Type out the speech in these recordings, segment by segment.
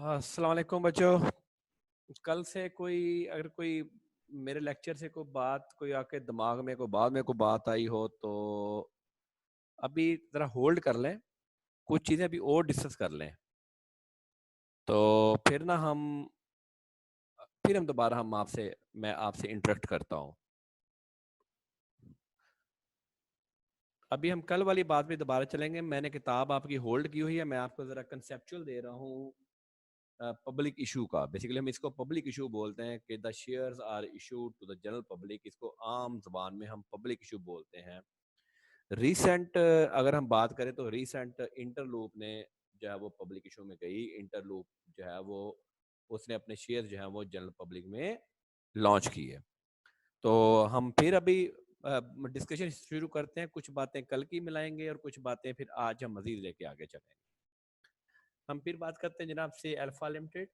अस्सलाम वालेकुम बच्चों। कल से कोई अगर कोई मेरे लेक्चर से कोई बात कोई आपके दिमाग में कोई बाद में कोई बात आई हो तो अभी ज़रा होल्ड कर लें, कुछ चीज़ें अभी और डिस्कस कर लें, तो फिर ना हम दोबारा हम आपसे मैं आपसे इंटरेक्ट करता हूँ। अभी हम कल वाली बात पे दोबारा चलेंगे। मैंने किताब आपकी होल्ड की हुई है, मैं आपको ज़रा कंसेप्चुअल दे रहा हूँ पब्लिक इशू का। बेसिकली हम इसको पब्लिक इशू बोलते हैं कि the shares are issued to the general public. इसको आम जबान में हम पब्लिक इशू बोलते हैं। रीसेंट अगर हम बात करें तो रीसेंट इंटरलूप ने जो है वो पब्लिक इशू में गई। इंटरलूप जो है वो उसने अपने शेयर जो है वो जनरल पब्लिक में लॉन्च किए। तो हम फिर अभी डिस्कशन शुरू करते हैं। कुछ बातें कल की मिलाएंगे और कुछ बातें फिर आज हम मजीद लेके आगे चलेंगे। हम फिर बात करते हैं जनाब से अल्फा लिमिटेड।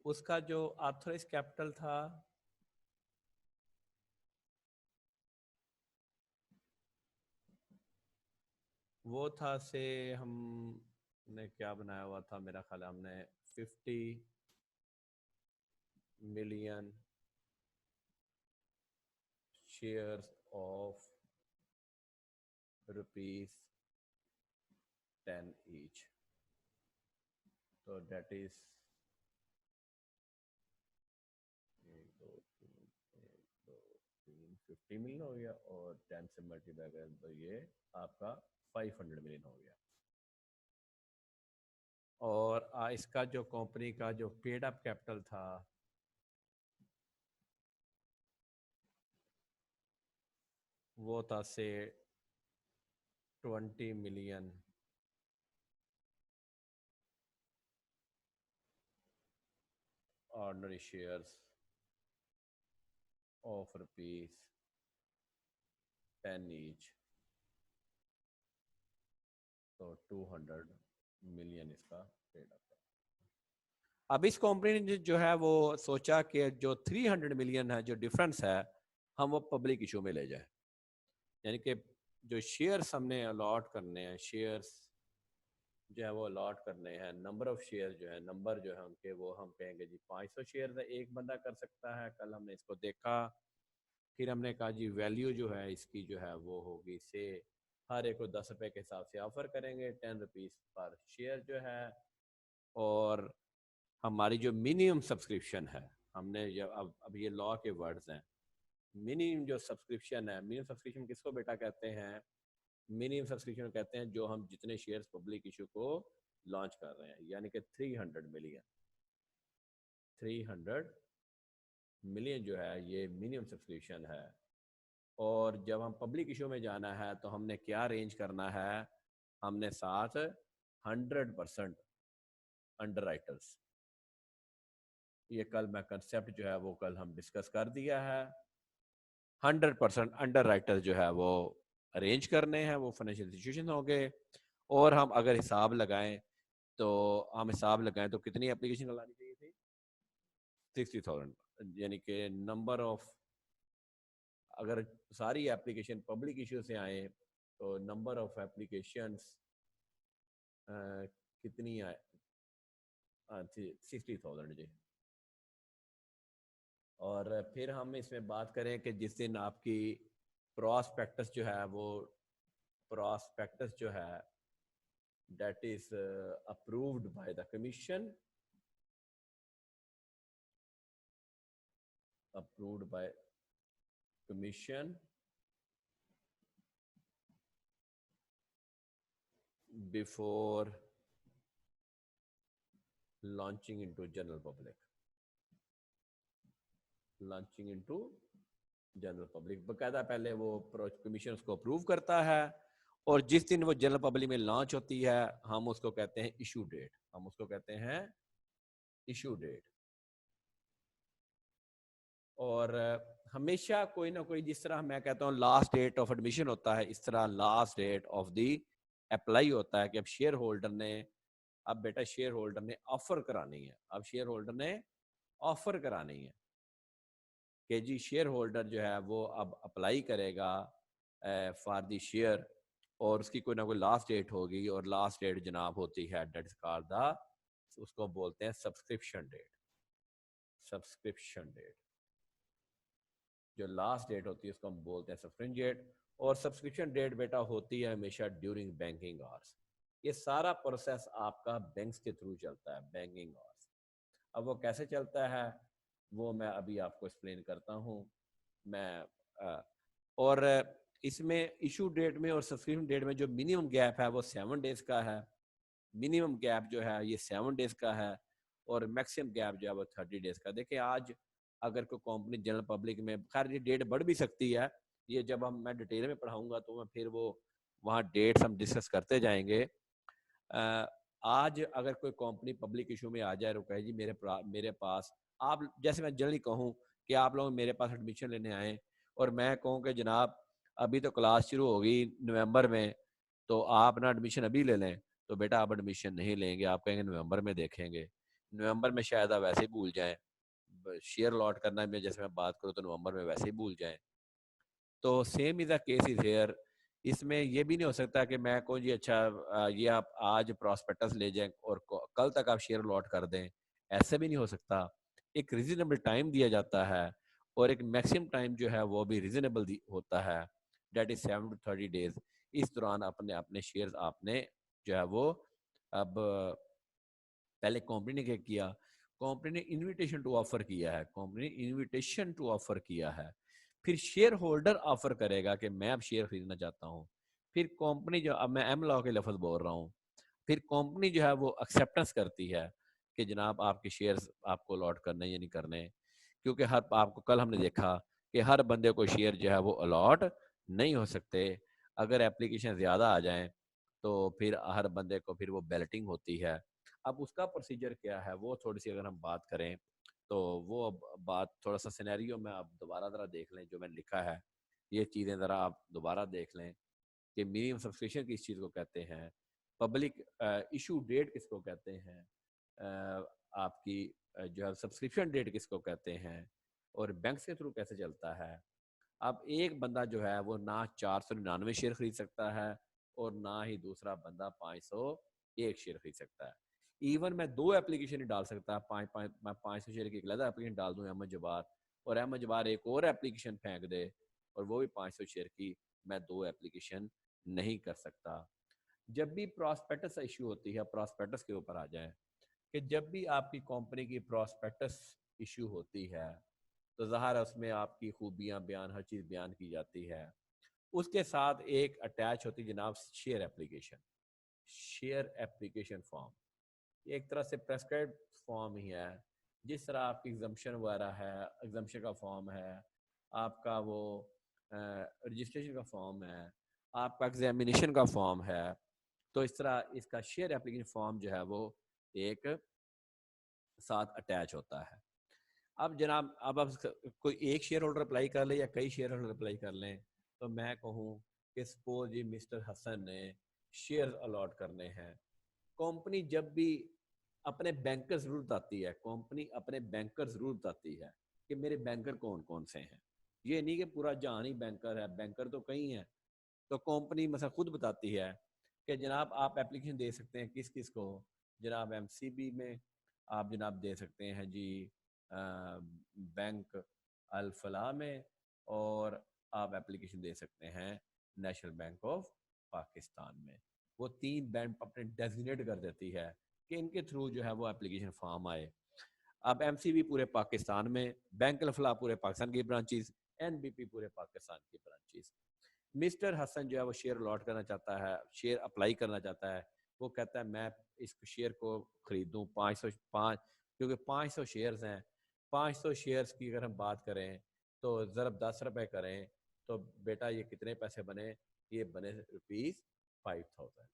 उसका जो ऑथराइज कैपिटल था वो था से हमने क्या बनाया हुआ था, मेरा ख्याल है हमने 50 million shares of rupees 10 each. तो डेट इज 50 मिलियन हो गया और 10 से मल्टीप्लाई करें तो ये आपका 500 मिलियन हो गया। और इसका जो कंपनी का जो पेड अप कैपिटल था वो था से 20 million ordinary shares of rupees 10 each. तो 200 मिलियन इसका पेड अप है। अब इस कंपनी ने जो है वो सोचा कि जो 300 मिलियन है जो डिफरेंस है हम वो पब्लिक इशू में ले जाए। यानी कि जो शेयर्स हमने अलॉट करने हैं, शेयर्स जो है वो अलॉट करने हैं, नंबर ऑफ शेयर जो है नंबर जो है उनके, वो हम कहेंगे जी 500 शेयर एक बंदा कर सकता है। कल हमने इसको देखा। फिर हमने कहा जी वैल्यू जो है इसकी जो है वो होगी से हर एक को 10 रुपए के हिसाब से ऑफर करेंगे, 10 रुपीज़ पर शेयर जो है। और हमारी जो मिनिमम सब्सक्रिप्शन है, हमने जब अब ये लॉ के वर्ड्स हैं, मिनिमम जो सब्सक्रिप्शन है, मिनिमम सब्सक्रिप्शन किसको बेटा कहते हैं? मिनिमम सब्सक्रिप्शन कहते हैं जो हम जितने शेयर्स पब्लिक इशू को लॉन्च कर रहे हैं, यानी कि 300 मिलियन। 300 मिलियन जो है ये मिनिमम सब्सक्रिप्शन है। और जब हम पब्लिक इशू में जाना है तो हमने क्या अरेंज करना है? हमने साथ 100% अंडर राइटर्स, ये कल मैं कंसेप्ट जो है वो कल हम डिस्कस कर दिया है। 100% अंडर राइटर्स जो है वो अरेंज करने हैं, वो फाइनेंशियल इंस्टीट्यूशन होंगे। और हम अगर हिसाब लगाएं तो तो कितनी एप्लीकेशन लगानी चाहिए थी? 60,000। यानी कि नंबर ऑफ, अगर सारी एप्लीकेशन पब्लिक इशू से आए तो नंबर ऑफ एप्लीकेशंस कितनी आए? 60,000 जी। और फिर हम इसमें बात करें कि जिस दिन आपकी प्रॉस्पेक्टस जो है वो प्रॉस्पेक्टस जो है that is approved by the commission, approved by commission before launching into general public, launching into general public बकायदा पहले वो कमीशन उसको अप्रूव करता है। और जिस दिन वो जनरल पब्लिक में लॉन्च होती है हम उसको कहते हैं इशू डेट, हम उसको कहते हैं इशू डेट। और हमेशा कोई ना कोई, जिस तरह मैं कहता हूँ लास्ट डेट ऑफ एडमिशन होता है, इस तरह last date of the apply होता है कि अब शेयर होल्डर ने, अब बेटा शेयर होल्डर ने ऑफर करानी है, अब शेयर होल्डर ने ऑफर करानी है कि जी शेयर होल्डर जो है वो अब अप्लाई करेगा फॉर दी शेयर और उसकी कोई ना कोई लास्ट डेट होगी, और लास्ट डेट जनाब होती है डेट इज कॉल्ड द, उसको बोलते हैं सब्सक्रिप्शन डेट। सब्सक्रिप्शन डेट, जो लास्ट डेट होती है उसको हम बोलते हैं सब्सक्रिप्शन डेट। और सब्सक्रिप्शन डेट बेटा होती है हमेशा ड्यूरिंग बैंकिंग आवर्स। ये सारा प्रोसेस आपका बैंक्स के थ्रू चलता है, बैंकिंग आवर्स। अब वो कैसे चलता है वो मैं अभी आपको एक्सप्लेन करता हूँ। मैं और इसमें इशू डेट में और सब्सक्रिप्शन डेट में जो मिनिमम गैप है वो 7 डेज का है। मिनिमम गैप जो है ये 7 डेज का है, और मैक्सिमम गैप जो है वो 30 डेज का। देखिए आज अगर कोई कंपनी जनरल पब्लिक में, खैर ये डेट बढ़ भी सकती है, ये जब हम मैं डिटेल में पढ़ाऊंगा तो मैं फिर वो वहाँ डेट्स हम डिस्कस करते जाएंगे। आज अगर कोई कंपनी पब्लिक इशू में आ जाए और कहे जी मेरे पास, आप जैसे मैं जल्दी कहूँ कि आप लोग मेरे पास एडमिशन लेने आए, और मैं कहूँ कि जनाब अभी तो क्लास शुरू होगी नवंबर में, तो आप ना एडमिशन अभी ले लें, तो बेटा आप एडमिशन नहीं लेंगे, आप कहेंगे नवंबर में देखेंगे। नवंबर में शायद आप वैसे ही भूल जाएं, शेयर लॉट करना में जैसे मैं बात करूँ तो नवंबर में वैसे ही भूल जाएं। तो same is the case is here. इसमें ये भी नहीं हो सकता कि मैं कहूँ जी अच्छा ये आप आज प्रॉस्पेक्टस ले जाएं और कल तक आप शेयर लॉट कर दें, ऐसे भी नहीं हो सकता। एक रीजनेबल टाइम दिया जाता है, और एक मैक्सिमम टाइम जो है वो भी रीजनेबल होता है, डेट इज 7 to 30 डेज। इस दौरान अपने अपने शेयर आपने जो है वो, अब पहले कंपनी ने क्या किया, कंपनी ने इनविटेशन टू ऑफर किया है, कंपनी ने इनविटेशन टू ऑफर किया है, फिर शेयर होल्डर ऑफर करेगा कि मैं अब शेयर खरीदना चाहता हूँ। फिर कंपनी जो, अब मैं एम लॉ के लफ्ज बोल रहा हूँ, फिर कंपनी जो है वो एक्सेप्टेंस करती है कि जनाब आपके शेयर्स आपको अलॉट करने या नहीं करने। क्योंकि हर आपको कल हमने देखा कि हर बंदे को शेयर जो है वो अलॉट नहीं हो सकते। अगर एप्लीकेशन ज़्यादा आ जाएं तो फिर हर बंदे को फिर वो बैलेटिंग होती है। अब उसका प्रोसीजर क्या है वो थोड़ी सी अगर हम बात करें, तो वो बात थोड़ा सा सिनेरियो में आप दोबारा ज़रा देख लें, जो मैंने लिखा है ये चीज़ें ज़रा आप दोबारा देख लें कि मिनिमम सब्सक्रिप्शन किस चीज़ को कहते हैं, पब्लिक इशू डेट किसको कहते हैं, आपकी जो है सब्सक्रिप्शन डेट किसको कहते हैं, और बैंक के थ्रू कैसे चलता है। अब एक बंदा जो है वो ना 499 शेयर खरीद सकता है, और ना ही दूसरा बंदा 501 शेयर खरीद सकता है। इवन मैं दो एप्लीकेशन ही डाल सकता, मैं 500 शेयर की एक अलग एप्लीकेशन डाल दूँ अहमद जबार, और अहमद जबार एक और एप्लीकेशन फेंक दे और वो भी 500 शेयर की, मैं दो एप्लीकेशन नहीं कर सकता। जब भी प्रॉस्पेक्टस इशू होती है, प्रॉस्पेक्टस के ऊपर आ जाए, कि जब भी आपकी कंपनी की प्रॉस्पेक्टस इशू होती है तो ज़ाहिर है उसमें आपकी खूबियाँ बयान, हर चीज़ बयान की जाती है। उसके साथ एक अटैच होती है जनाब share application. Share application form एक तरह से प्रेस्क्राइब फॉर्म ही है। जिस तरह आपकी एग्जाम्पशन वगैरह है, एग्जाम्पशन का फॉर्म है, आपका वो रजिस्ट्रेशन का फॉर्म है, आपका एग्जामिनेशन का फॉर्म है, तो इस तरह इसका शेयर एप्लीकेशन फॉर्म जो है वो एक साथ अटैच होता है। अब जनाब अब आप कोई एक शेयर होल्डर अप्लाई कर ले या कई शेयर होल्डर अप्लाई कर लें, तो मैं कहूँ कि सपोज जी मिस्टर हसन ने शेयर अलॉट करने हैं। कंपनी जब भी अपने बैंकर जरूर बताती है, कंपनी अपने बैंकर जरूर बताती है कि मेरे बैंकर कौन कौन से हैं। ये नहीं कि पूरा जहान ही बैंकर है, बैंकर तो कई हैं। तो कंपनी मतलब खुद बताती है कि जनाब आप एप्लीकेशन दे सकते हैं किस किस को, जनाब एमसीबी में आप जनाब दे सकते हैं जी, बैंक अल फलाह में, और आप एप्लीकेशन दे सकते हैं नेशनल बैंक ऑफ पाकिस्तान में। वो तीन बैंक अपने डेजिग्नेट कर देती है कि इनके थ्रू जो है वो एप्लीकेशन फॉर्म आए। अब एमसीबी पूरे पाकिस्तान में, बैंक अल फलाह पूरे पाकिस्तान की ब्रांचेस, एनबीपी पूरे पाकिस्तान की ब्रांचेस। मिस्टर हसन जो है वो शेयर लॉट करना चाहता है, शेयर अप्लाई करना चाहता है। वो कहता है मैं इस शेयर को खरीदूं 505, क्योंकि 500 शेयर्स हैं। 500 शेयर्स की अगर हम बात करें तो ज़रब 10 रुपए करें तो बेटा ये कितने पैसे बने, ये बने ₹5000।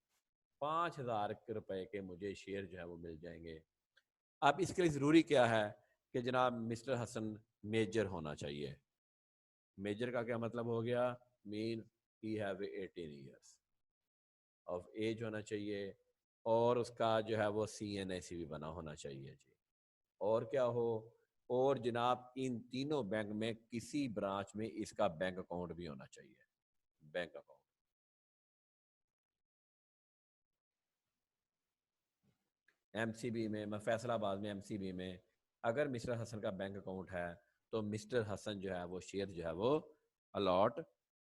5000 रुपए के मुझे शेयर जो है वो मिल जाएंगे। अब इसके लिए ज़रूरी क्या है कि जनाब मिस्टर हसन मेजर होना चाहिए। मेजर का क्या मतलब हो गया, mean he have 18 years of age होना चाहिए, और उसका जो है वो CNAC भी बना होना चाहिए जी। और क्या हो, और जनाब इन तीनों बैंक में किसी ब्रांच में इसका बैंक अकाउंट भी होना चाहिए, बैंक अकाउंट। एमसीबी में, फैसलाबाद में एमसीबी में अगर मिस्टर हसन का बैंक अकाउंट है तो मिस्टर हसन जो है वो शेयर जो है वो अलॉट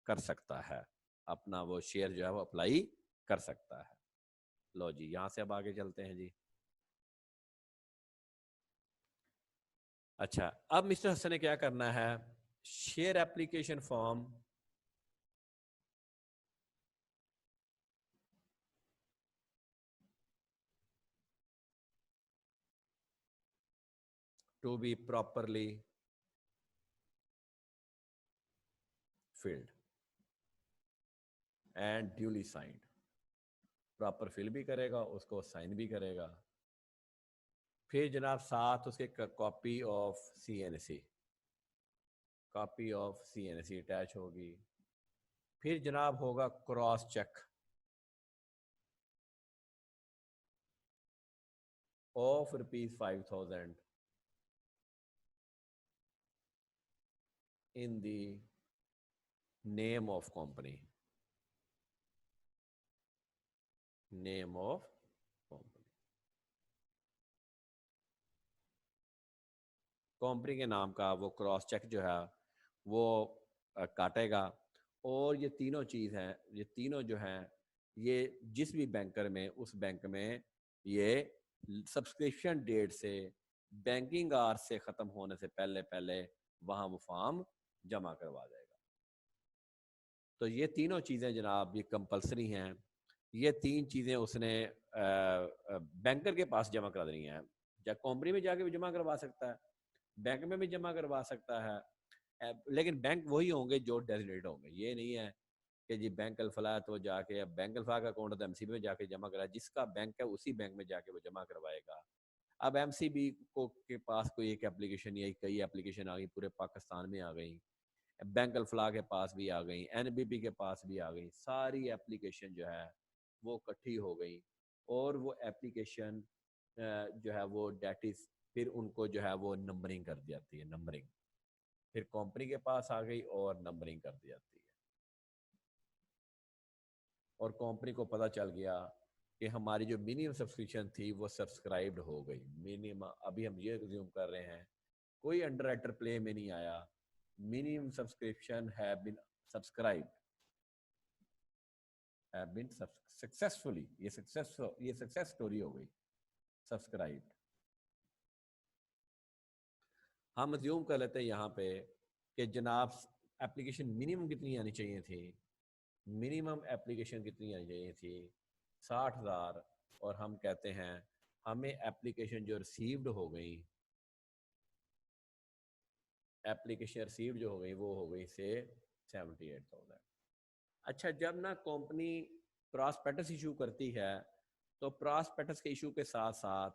कर सकता है, अपना वो शेयर जो है वो अप्लाई कर सकता है। लो जी, यहां से अब आगे चलते हैं जी। अच्छा, अब मिस्टर हसन ने क्या करना है, share application form to be properly filled and duly signed, proper fill भी करेगा, उसको साइन भी करेगा। फिर जनाब साथ उसके copy of CNC, copy of CNC attach होगी। फिर जनाब होगा cross check of ₹5,000 in the name of company, name of company, company के नाम का वो क्रॉस चेक जो है वो काटेगा। और ये तीनों चीज़ हैं, ये तीनों जो हैं ये जिस भी बैंकर में, उस बैंक में ये सब्सक्रिप्शन डेट से, बैंकिंग आवर्स से ख़त्म होने से पहले पहले वहाँ वो फॉर्म जमा करवा देगा। तो ये तीनों चीज़ें जनाब ये कंपलसरी हैं। ये तीन चीज़ें उसने बैंकर के पास जमा करा देनी है। या कंपनी में जाके भी जमा करवा सकता है, बैंक में भी जमा करवा सकता है, लेकिन बैंक वही होंगे जो डेजिग्नेटेड होंगे। ये नहीं है कि जी बैंक अल्फला तो जाके, अब बैंक अल्फा का अकाउंट तो एमसीबी में जाके जमा करा, जिसका बैंक है उसी बैंक में जाके वो जमा करवाएगा। अब एमसीबी को के पास कोई एक एप्लीकेशन या कई एप्लीकेशन आ गई, पूरे पाकिस्तान में आ गई, बैंक अल्फला के पास भी आ गई, एनबीपी के पास भी आ गई, सारी एप्लीकेशन जो है वो इकट्ठी हो गई। और वो एप्लीकेशन जो है वो डेट इज, फिर उनको जो है वो नंबरिंग कर दी जाती है, नंबरिंग फिर कंपनी के पास आ गई और नंबरिंग कर दी जाती है। और कंपनी को पता चल गया कि हमारी जो मिनिमम सब्सक्रिप्शन थी वो सब्सक्राइब्ड हो गई। मिनिमम अभी हम ये रिज्यूम कर रहे हैं, कोई अंडर राइटर प्ले में नहीं आया, minimum subscription have been subscribed, have been successfully, ये सक्सेस स्टोरी हो गई, सब्सक्राइब्ड। हम अज्यूम कर लेते हैं यहाँ पे कि जनाब एप्लीकेशन मिनिमम कितनी आनी चाहिए थी, मिनिमम एप्लीकेशन कितनी आनी चाहिए थी, 60,000। और हम कहते हैं हमें एप्लीकेशन जो रिसीव्ड हो गई, एप्लीकेशन रिसीव्ड जो हो गई वो हो गई से 78,000। अच्छा, जब ना कंपनी प्रॉस्पेक्टस इशू करती है तो प्रॉस्पेक्टस के इशू के साथ साथ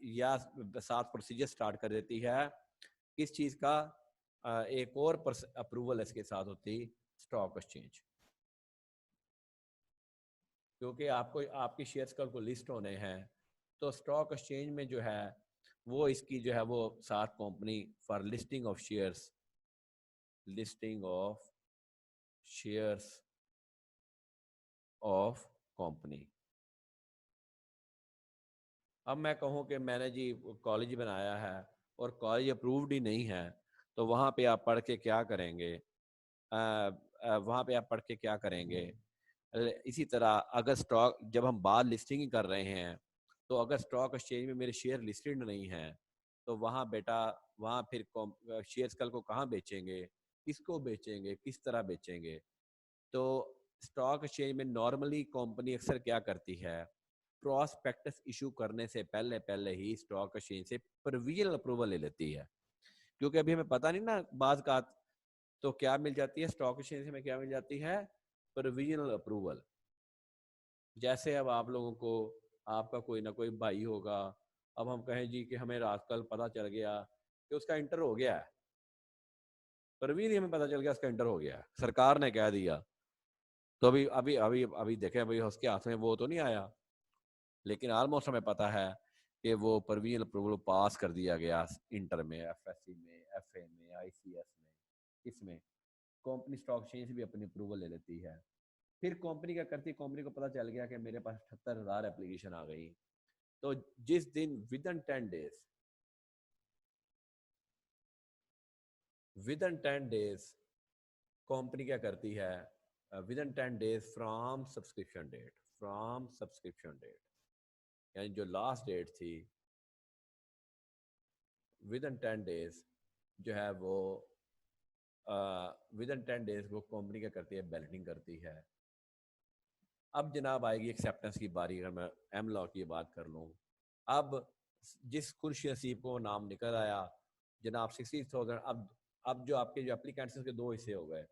या साथ प्रोसीजर स्टार्ट कर देती है किस चीज़ का, एक और अप्रूवल इसके साथ होती, स्टॉक एक्सचेंज। क्योंकि आपको आपकी शेयर्स कल को लिस्ट होने हैं तो स्टॉक एक्सचेंज में जो है वो इसकी जो है वो साथ company for listing of shares, listing of shares of company. अब मैं कहूँ कि मैंने जी कॉलेज बनाया है और कॉलेज अप्रूव्ड ही नहीं है, तो वहाँ पे आप पढ़ के क्या करेंगे, वहाँ पे आप पढ़ के क्या करेंगे। इसी तरह अगर स्टॉक, जब हम बाद लिस्टिंग ही कर रहे हैं, तो अगर स्टॉक एक्सचेंज में मेरे शेयर लिस्टेड नहीं हैं तो वहाँ बेटा, वहाँ फिर शेयर्स कल को कहाँ बेचेंगे, किसको बेचेंगे, किस तरह बेचेंगे। तो स्टॉक एक्सचेंज में नॉर्मली कंपनी अक्सर क्या करती है, प्रॉस्पेक्टस इशू करने से पहले पहले ही स्टॉक एक्सचेंज से प्रोविजनल अप्रूवल ले लेती है। क्योंकि अभी हमें पता नहीं ना बाज का, तो क्या मिल जाती है स्टॉक एक्सचेंज में, क्या मिल जाती है, प्रोविजनल अप्रूवल। जैसे अब आप लोगों को, आपका कोई ना कोई भाई होगा, अब हम कहें जी कि हमें रात कल पता चल गया कि उसका इंटर हो गया है, परवीन हमें पता चल गया उसका इंटर हो गया है, सरकार ने कह दिया, तो अभी अभी अभी अभी देखें भाई उसके हाथ में वो तो नहीं आया, लेकिन ऑलमोस्ट हमें पता है कि वो परवीन अप्रूवल पास कर दिया गया इंटर में, एफएससी में, एफए में, आईसीएस में, इसमें कंपनी स्टॉक एक्सचेंज भी अपनी अप्रूवल ले लेती है। फिर कंपनी क्या करती है, कंपनी को पता चल गया कि मेरे पास 78,000 एप्लीकेशन आ गई, तो जिस दिन विदिन 10 डेज कंपनी क्या करती है, within 10 days from subscription date, यानी जो लास्ट डेट थी, विदिन 10 डेज जो है वो विदिन 10 डेज वो कंपनी क्या करती है, बैलेटिंग करती है। अब जनाब आएगी एक्सेप्टेंस की बारी। अगर मैं एम लॉ की बात कर लूँ, अब जिस खुश नसीब को नाम निकल आया जनाब 60,000, अब जो आपके जो एप्लीकेंट्स के दो हिस्से हो गए।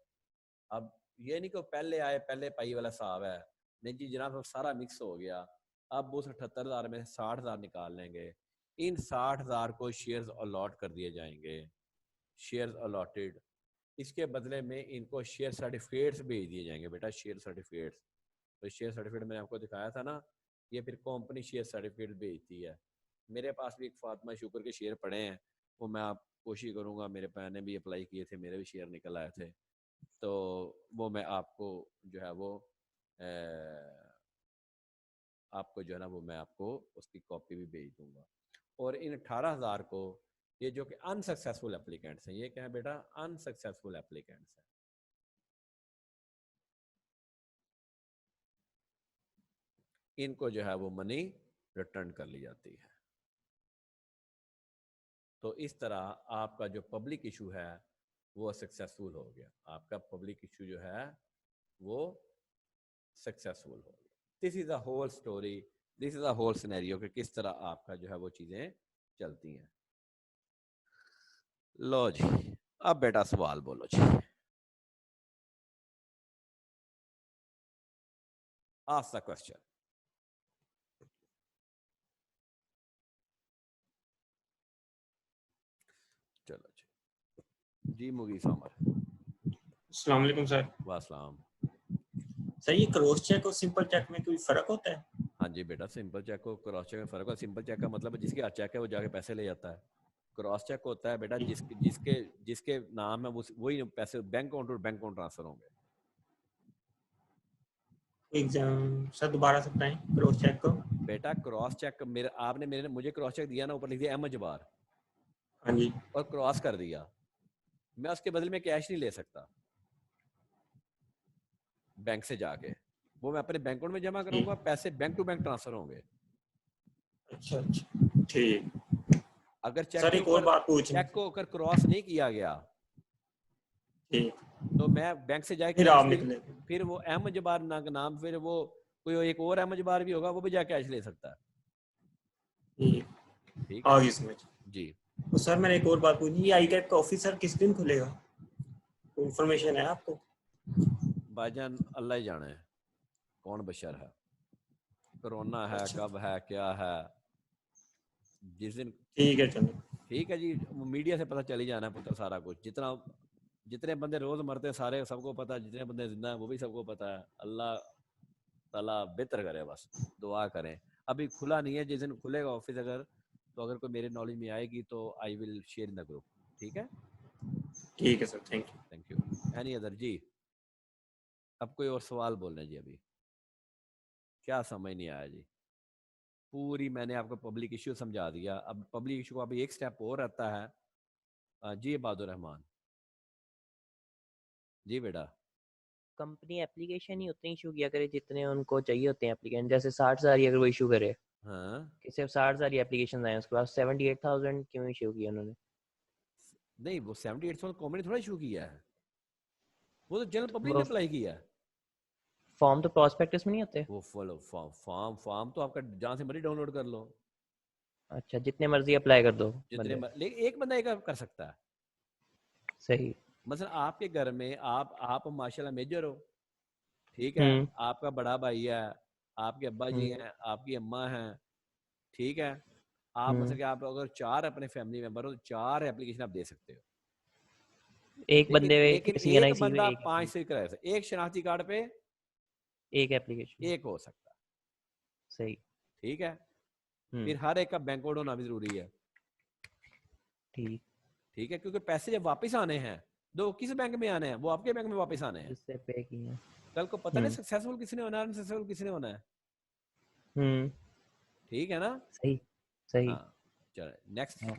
अब ये नहीं कि पहले आए पहले पाई वाला हिसाब है, नहीं जी जनाब सारा मिक्स हो गया। अब उस 78,000 में 60,000 निकाल लेंगे, इन 60,000 को शेयर्स अलॉट कर दिए जाएंगे, शेयर्स अलॉटेड। इसके बदले में इनको शेयर सर्टिफिकेट्स भेज दिए जाएंगे। बेटा शेयर सर्टिफिकेट्स, तो शेयर सर्टिफिकेट मैंने आपको दिखाया था ना, ये फिर कंपनी शेयर सर्टिफिकेट भेजती है। मेरे पास भी एक फातिमा शुक्र के शेयर पड़े हैं, वो मैं आप कोशिश करूँगा, मेरे मैंने भी अप्लाई किए थे, मेरे भी शेयर निकल आए थे, तो वो मैं आपको जो है वो आपको जो है ना वो मैं आपको उसकी कॉपी भी भेज दूंगा। और इन 18,000 को, ये जो कि अनसक्सेसफुल एप्लीकेंट्स हैं, ये क्या है बेटा, अनसक्सेसफुल एप्लीकेंट्स हैं, इनको जो है वो मनी रिटर्न कर ली जाती है। तो इस तरह आपका जो पब्लिक इशू है वो सक्सेसफुल हो गया, आपका पब्लिक इशू जो है वो सक्सेसफुल हो गया। This is a whole story, this is a whole scenario कि किस तरह आपका जो है वो चीजें चलती हैं। लो जी, अब बेटा सवाल बोलो जी, आस्क द क्वेश्चन। चलो जी, जी मुगीस अमर। अस्सलाम वालेकुम सर। वासलाम। सर ये क्रॉस चेक और सिंपल चेक में कोई फर्क होता है? हाँ जी बेटा, सिंपल चेक को क्रॉस चेक में फर्क है। सिंपल चेक का मतलब जिसके हाथ चेक है वो जाके पैसे ले जाता है। क्रॉस चेक होता है बेटा जिसके जिसके जिसके नाम है वही पैसे बैंक अकाउंट और बैंक अकाउंट ट्रांसफर होंगे। एग्जाम सर दोबारा से बताएं क्रॉस चेक को। बेटा क्रॉस चेक मेरे मुझे क्रॉस चेक दिया ना, ऊपर लिख दिया अहमद जबार हाँ जी। और क्रॉस कर दिया, मैं उसके बदले में कैश नहीं ले सकता बैंक से जाके, वो मैं अपने बैंक अकाउंट में जमा करूंगा, पैसे बैंक टू बैंक ट्रांसफर होंगे। अच्छा अच्छा ठीक। अगर चेक सर के एक और ऊपर बात पूछनी चेक को अगर क्रॉस नहीं किया गया ठीक, तो मैं बैंक से जाके फिर कैश आप नहीं, निकले। फिर वो अहमद जबार नाम, फिर वो कोई एक और अहमद जबार भी होगा, वो भी जाके कैश ले सकता है। ठीक, ठीक है आगे समझ। जी। तो सर मैंने एक और बात पूछनी, ये आई कैप का ऑफिस सर किस दिन खुलेगा, कोई इंफॉर्मेशन है आपको? भाईजान अल्लाह ही जाने कौन बशर है, कोरोना है अच्छा कब है क्या है, जिस दिन। ठीक है चलो। ठीक है जी, मीडिया से पता चल ही जाना है पुत्र सारा कुछ, जितने बंदे रोज मरते हैं सारे सबको पता है, जितने बंदे जिंदा हैं वो भी सबको पता है। अल्लाह ताला बेहतर करे, बस दुआ करें। अभी खुला नहीं है, जिस दिन खुलेगा ऑफिस अगर, तो अगर कोई मेरे नॉलेज में आएगी तो I will share in the group. ठीक है, ठीक है sir, thank you. Thank you. Any other जी, अब कोई और सवाल बोलना जी, अभी क्या समझ नहीं आया जी, पूरी मैंने आपको पब्लिक इश्यू समझा दिया। अब पब्लिक इश्यू का अभी एक स्टेप और रहता है जी बहादुर रहमान। जी बेटा। कंपनी एप्लीकेशन ही उतने इशू किया करे जितने उनको चाहिए होते हैं एप्लीकेशन, जैसे 60,000 ही अगर वो इशू करे हाँ कि सिर्फ 60,000 ही एप्लीकेशन आए, उसके बाद 78,000 क्यों इशू किया उन्होंने? नहीं, वो 78 कॉमन थोड़ा इशू किया है, वो तो जनरल पब्लिक वो ने अप्लाई किया है। फॉर्म तो प्रॉस्पेक्टस में नहीं होते? वो फॉलो फॉर्म तो आपका जहाँ से मर्जी डाउनलोड कर लो, अच्छा, जितने मर्जी अप्लाई कर दो जितने बंदे। लेकिन एक बंदा एक कर सकता है। सही। मतलब आपके घर में आप माशाल्लाह मेजर हो, ठीक है, हम्म आपका बड़ा भाई है, आपके अब्बा जी हम्म हैं, आपकी अम्मा हैं, ठीक है, आप मतलब हम्म। कि आप अगर 4 अपने फैमिली मेंबर हो तो 4 एप्लीकेशन आप दे सकते हो। एक लेकिन बंदे लेकिन किसी एक एनआईसी पे बंदा एक 5 से करा सकता है, एक शनाख्ती कार्ड पे एक एप्लीकेशन। एक हो सकता है। सही। ठीक है, हम्म। फिर हर एक का बैंक अकाउंट होना भी जरूरी है। ठीक। ठीक है, क्योंकि पैसे जब वापस आने हैं तो किस बैंक में आने हैं, वो आपके बैंक में वापस आने हैं। जिससे पे किए। कल को पता नहीं सक्सेसफुल किसने होना है, अनसक्सेसफुल किसने होना है। हम्म। ठीक है ना? सही सही। हाँ चलो नेक्स्ट। हाँ।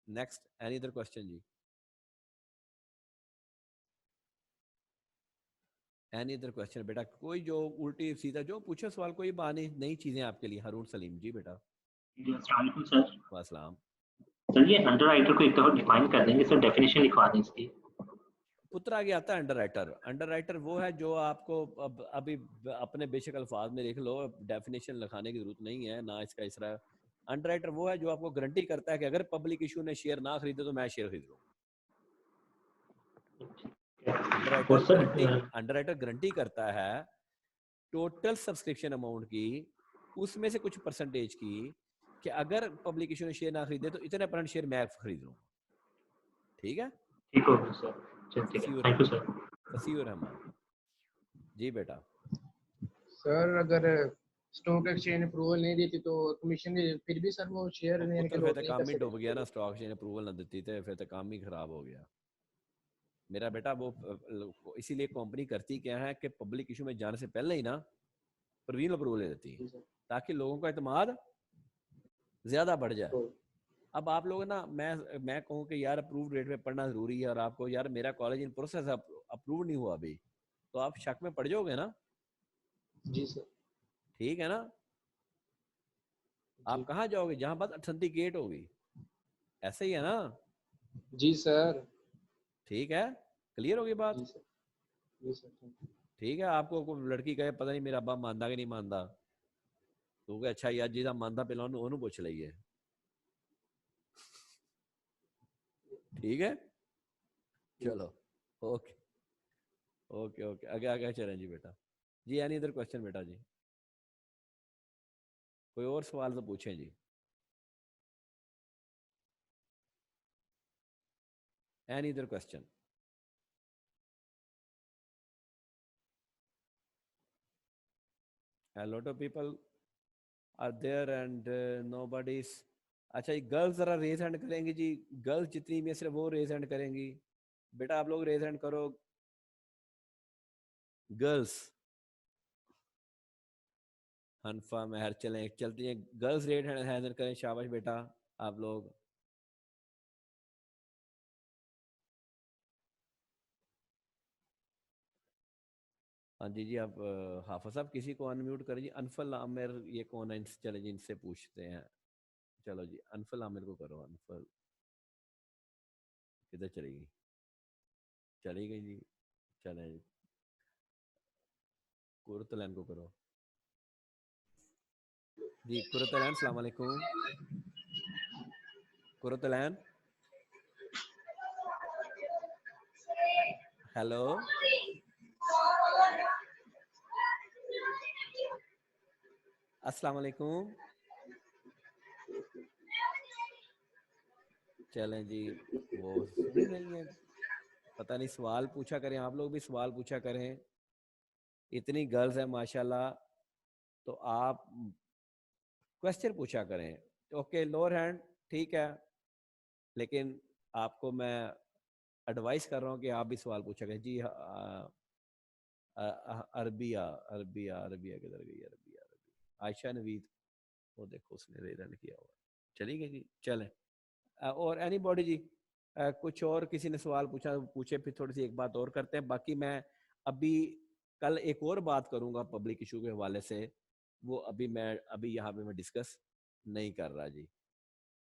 नेक्स्ट एनी अदर क्वेश्चन जी? एनी अदर क्वेश्चन बेटा? कोई जो उल्टी सीधा जो पूछो सवाल, कोई बानी नई चीजें आपके लिए। हरून सलीम जी बेटा। जी, अस्सलाम वालेकुम सर। वासलाम। सर ये अंडरराइटर को एक दफ़ा डिफाइन कर देंगे सर, डेफिनेशन लिखवा दें इसकी। पुत्र आगे आता है अंडर राइटर। अंडर राइटर वो है जो आपको अब अभी अपने बेशक अल्फाज में लिख लो, डेफिनेशन लिखाने की जरूरत नहीं है ना इसका इसरा। अंडर राइटर वो है जो आपको गारंटी करता है कि अगर पब्लिक इशू ने शेयर ना खरीदे तो मैं शेयर खरीद लूँ। और सर अंडरराइटर गारंटी करता है टोटल सब्सक्रिप्शन अमाउंट की, उसमें से कुछ परसेंटेज की, कि अगर पब्लिक इशू ने शेयर ना खरीदे तो इतने परसेंट शेयर मैं खरीद लूँ। ठीक है? ठीक हो गया सर। चल ठीक है, thank you sir. Fasih Rahman जी बेटा। सर अगर स्टॉक एक्सचेंज अप्रूवल नहीं देती तो कमीशन फिर भी सर वो शेयर लेने के पुत्र लोग फिर तो नहीं कर काम ही डूब गया सकते। ना, स्टॉक एक्सचेंज अप्रूवल ना देती थे फिर तो काम ही खराब हो गया मेरा बेटा। वो इसीलिए कंपनी करती क्या है कि पब्लिक इशू में जाने से पहले ही ना प्रीमियम अप्रूवल दे देती है ताकि लोगों का इत्मीनान ज्यादा बढ़ जाए। अब आप लोग ना, मैं कहूँ कि यार अप्रूव रेट में पढ़ना जरूरी है और आपको यार मेरा कॉलेज इन प्रोसेस अप्रूव नहीं हुआ अभी, तो आप शक में पड़ जाओगे ना। जी सर। ठीक है ना? आप कहाँ जाओगे? जहां बात अथेंटिकेट होगी। ऐसे ही है ना? जी सर। ठीक है, क्लियर होगी बात? जी सर। जी सर। ठीक है। आपको कोई लड़की कहे पता नहीं मेरा अब्बा मानता कि नहीं मानता, तो कहे अच्छा यार जिदा मानता पहला ਉਹਨੂੰ पूछ लीए। ठीक है, चलो ओके ओके ओके आगे आगे चलें जी बेटा। जी एनी अदर क्वेश्चन बेटा जी? कोई और सवाल तो पूछें जी। Any other question? A lot of people are there and nobody's। अच्छा जी गर्ल्स जरा रेज हैंड करेंगी जी। गर्ल्स जितनी भी है सिर्फ वो रेज हैंड करेंगी। बेटा आप लोग रेज हैंड करो गर्ल्स। हनफा महर चलें चलती हैं गर्ल्स, रेड हैंड करें। शाबाश बेटा आप लोग। हाँ जी जी आप हाफिज साहब किसी को अनम्यूट करें जी। अनफल आमिर ये कौन है? चले जी इनसे पूछते हैं। चलो जी अनफल आमिर को करो। अनफल किधर चलेगी? चली गई जी। चले जी कुरतलैन को करो जी। कुरतलैन सलाम अलैकुम। कुरतलैन हेलो। अस्सलाम वालेकुम। चलें जी वो सुन ही नहीं है, पता नहीं। सवाल पूछा करें, आप लोग भी सवाल पूछा करें। इतनी गर्ल्स है माशाल्लाह, तो आप क्वेश्चन पूछा करें। ओके लोअर हैंड ठीक है, लेकिन आपको मैं एडवाइस कर रहा हूँ कि आप भी सवाल पूछा करें जी। अरबिया अरबिया अरबिया किधर गई? अरबिया अरबिया आयशा नवीद, वो देखो उसने रेरन किया हुआ। चली गई जी। चलें और एनी बॉडी जी कुछ और किसी ने सवाल पूछा पूछे, फिर थोड़ी सी एक बात और करते हैं। बाकी मैं अभी कल एक और बात करूंगा पब्लिक इशू के हवाले से, वो अभी यहाँ पे मैं डिस्कस नहीं कर रहा जी,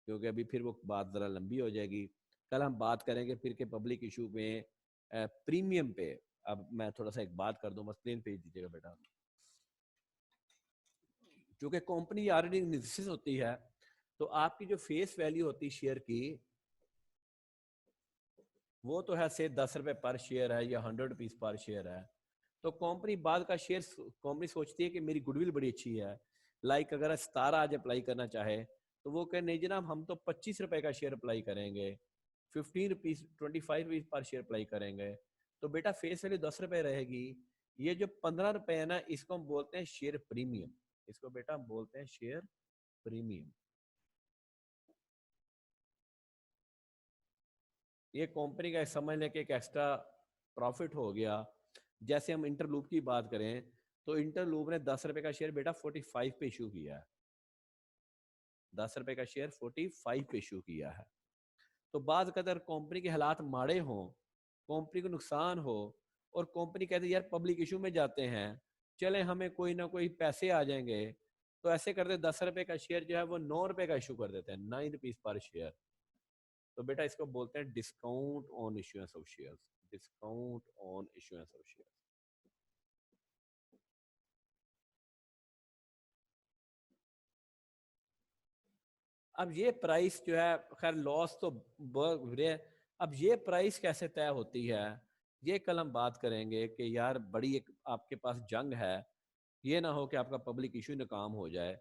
क्योंकि अभी फिर वो बात ज़रा लंबी हो जाएगी। कल हम बात करेंगे फिर के पब्लिक इशू में प्रीमियम पे। अब मैं थोड़ा सा एक बात कर दूँ, बस प्लेन भेज दीजिएगा बेटा। क्योंकि कंपनी ऑलरेडी एनालिसिस होती है, तो आपकी जो फेस वैल्यू होती है शेयर की, वो तो है से 10 रुपए पर शेयर है या 100 रुपीज पर शेयर है। तो कंपनी बाद का शेयर, कंपनी सोचती है कि मेरी गुडविल बड़ी अच्छी है। लाइक अगर 17 आज अप्लाई करना चाहे तो वो कहे नहीं जनाब हम तो 25 रुपए का शेयर अप्लाई करेंगे, 15 rupees 25 rupees per share apply करेंगे। तो बेटा फेस वैल्यू 10 रुपए रहेगी। ये जो 15 रुपए है ना, इसको हम बोलते हैं शेयर प्रीमियम। इसको बेटा हम बोलते हैं शेयर प्रीमियम। ये कंपनी का समझ लें कि एक एक्स्ट्रा प्रॉफिट हो गया। जैसे हम इंटरलूप की बात करें तो इंटरलूप ने 10 रुपए का शेयर बेटा 45 पे इशू किया है, 10 रुपए का शेयर 45 पे इशू किया है। तो बाद कदर कंपनी के हालात माड़े हों, कंपनी को नुकसान हो और कंपनी कहती है यार पब्लिक इशू में जाते हैं, चले हमें कोई ना कोई पैसे आ जाएंगे, तो ऐसे करते 10 रुपए का शेयर जो है वो 9 रुपए का इशू कर देते हैं, 9 रुपीज पर शेयर। तो बेटा इसको बोलते हैं discount on issuance of shares, discount on issuance of shares. अब ये प्राइस जो है, खैर लॉस तो बहुत बुरे है। अब ये प्राइस कैसे तय होती है, ये कल हम बात करेंगे कि यार बड़ी एक आपके पास जंग है, ये ना हो कि आपका पब्लिक इशू नाकाम हो जाए।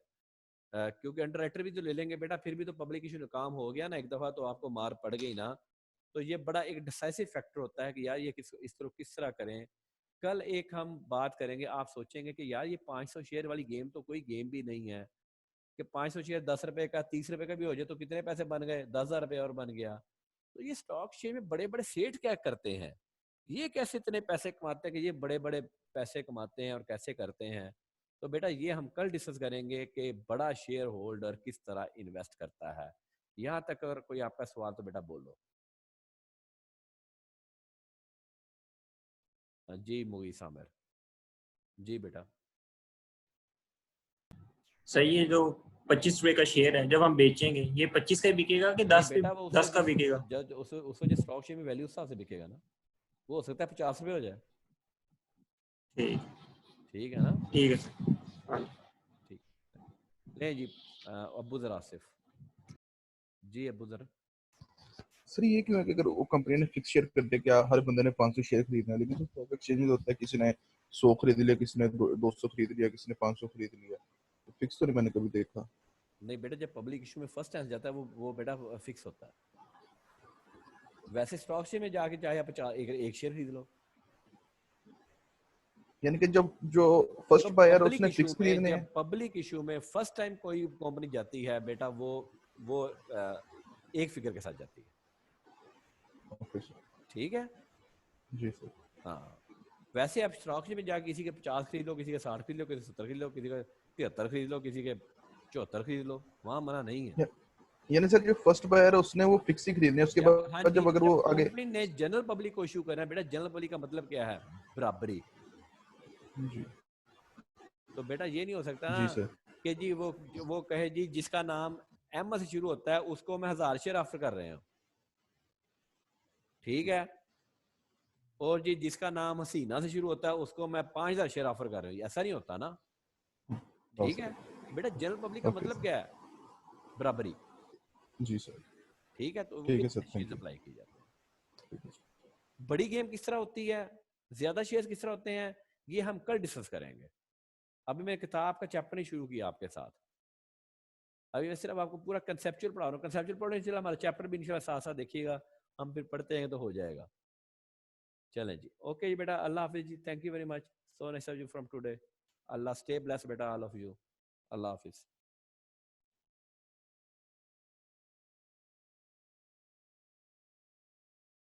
क्योंकि अंडर राइटर भी तो ले लेंगे बेटा, फिर भी तो पब्लिक इशू नाकाम हो गया ना एक दफ़ा, तो आपको मार पड़ गई ना। तो ये बड़ा एक डिसाइसिव फैक्टर होता है कि यार ये किस तरह करें। कल एक हम बात करेंगे, आप सोचेंगे कि यार ये 500 शेयर वाली गेम तो कोई गेम भी नहीं है कि 500 शेयर 10 रुपए का 30 रुपए का भी हो जाए तो कितने पैसे बन गए, 10,000 रुपए और बन गया। तो ये स्टॉक शेयर में बड़े बड़े सेठ क्या करते हैं, ये कैसे इतने पैसे कमाते हैं कि ये बड़े बड़े पैसे कमाते हैं और कैसे करते हैं। तो बेटा ये हम कल डिस्कस करेंगे कि बड़ा शेयर होल्डर किस तरह इन्वेस्ट करता है। यहाँ तक अगर कोई आपका सवाल तो बेटा बोलो। जी मुगीस आमिर, जी बेटा। सही है, जो 25 रुपए का शेयर है जब हम बेचेंगे ये 25 का बिकेगा कि 10 बेटा वो 10 का बिकेगा? उसको जो स्टॉक शेयर में वैल्यू उस हिसाब से बिकेगा ना, वो हो सकता है 50 रुपए हो जाए। ठीक ठीक है ना, ठीक है सर। हाँ। ठीक। नहीं जी, अब्बू जरा आसिफ जी, अब्बू जरा। सर ये क्यों है कि अगर वो कंपनी ने फिक्स शेयर कर दिया क्या हर बंदे ने 500 शेयर खरीदना है, लेकिन तो स्टॉक एक्सचेंज में होता है किसी ने 100 खरीद लिया, किसी ने 200 खरीद लिया, किसी ने 500 खरीद लिया, तो फिक्स तो नहीं मैंने कभी देखा। नहीं बेटा, जब पब्लिक इशू में फर्स्ट टाइम जाता है वो बेटा फिक्स होता है। वैसे स्टॉक शेयर में जाके चाहे आप एक शेयर खरीद लो। यानी कि जब जो फर्स्ट बायर है उसने फिक्स खरीदने हैं। पब्लिक इशू में फर्स्ट टाइम कोई कंपनी जाती है बेटा, वो एक फिगर के साथ जाती है। ओके सर, ठीक है जी सर। हाँ, वैसे आप स्टॉक में जाके किसी के 50 खरीद लो, किसी के 60 खरीद लो, किसी के 70 खरीद लो, किसी के 73 खरीद लो, किसी के 74 खरीद लो, वहां मना नहीं है। यानी सर जो फर्स्ट बायर है उसने वो फिक्स ही खरीदने हैं, उसके बाद हाँ जब अगर वो आगे कंपनी ने जनरल पब्लिक को इशू करना है बेटा, जनरल पब्लिक का मतलब क्या है, बराबरी। जी तो बेटा ये नहीं हो सकता जी सर, कि जी वो कहे जी जिसका नाम एम से शुरू होता है उसको मैं 1000 शेयर ऑफर कर रहे हूँ, ठीक है, और जी जिसका नाम हसीना से शुरू होता है उसको मैं 5000 शेयर ऑफर कर रहा हूँ, ऐसा नहीं होता ना। ठीक है बेटा, जनरल पब्लिक का मतलब क्या है, बराबरी। जी सर, ठीक है, तो ठीक है सर, थैंक यू। अप्लाई की जाती है। बड़ी गेम किस तरह होती है, ज्यादा शेयर किस तरह होते हैं, ये हम कल डिस्कस करेंगे। अभी मैं किताब का चैप्टर नहीं शुरू किया आपके साथ, अभी मैं सिर्फ आपको पूरा कंसेप्चुअल पढ़ा रहा हूँ। कंसेप्चुअल पढ़ने से हमारा चैप्टर भी इंशाल्लाह साथ साथ देखिएगा, हम फिर पढ़ते हैं तो हो जाएगा। चलें जी, ओके जी बेटा, अल्लाह हाफिज जी, thank you very much, so nice of you from today. अल्लाह स्टे ब्लेस्ड बेटा, ऑल ऑफ यू, अल्लाह हाफिज।